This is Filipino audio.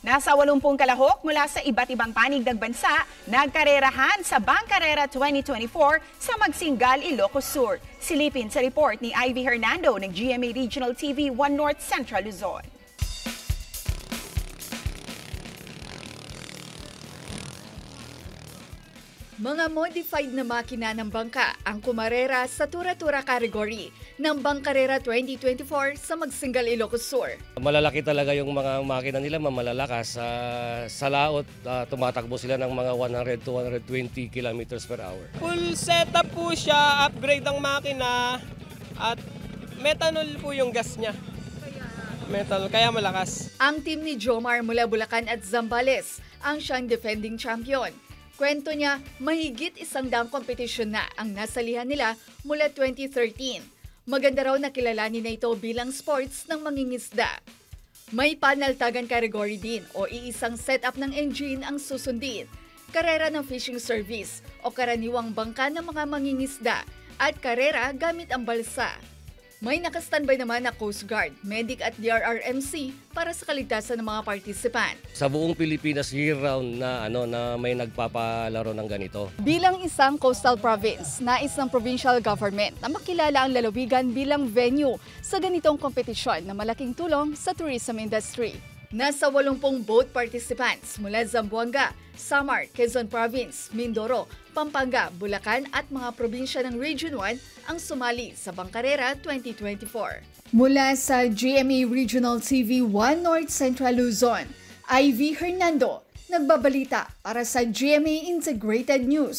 Nasa 80 kalahok mula sa iba't ibang panig ng bansa, nagkarerahan sa Bangkarera 2024 sa Magsingal, Ilocos Sur. Silipin sa report ni Ivy Hernando ng GMA Regional TV 1 North Central Luzon. Mga modified na makina ng bangka ang kumarera sa tura-tura category ng Bangkarera 2024 sa Magsingal, Ilocos Sur. Malalaki talaga yung mga makina nila, malalakas. Sa laot, tumatakbo sila ng mga 100 to 120 kilometers per hour. Full setup po siya, upgrade ang makina at methanol po yung gas niya. Metal, kaya malakas. Ang team ni Jomar mula Bulacan at Zambales ang siyang defending champion. Kwento niya, mahigit 100 kompetisyon na ang nasalihan nila mula 2013. Maganda raw na kilalanin na ito bilang sports ng mangingisda. May panaltagan category din o iisang setup ng engine ang susundin. Karera ng fishing service o karaniwang bangka ng mga mangingisda at karera gamit ang balsa. May nakastandby naman na Coast Guard, Medic at DRRMC para sa kaligtasan ng mga participant. Sa buong Pilipinas year-round na may nagpapalaro ng ganito. Bilang isang coastal province, nais ng provincial government na makilala ang lalawigan bilang venue sa ganitong kompetisyon na malaking tulong sa tourism industry. Nasa 80 boat participants mula Zamboanga, Samar, Quezon Province, Mindoro, Pampanga, Bulacan at mga probinsya ng Region 1 ang sumali sa Bangkarera 2024. Mula sa GMA Regional TV 1 North Central Luzon, Ivy Hernando, nagbabalita para sa GMA Integrated News.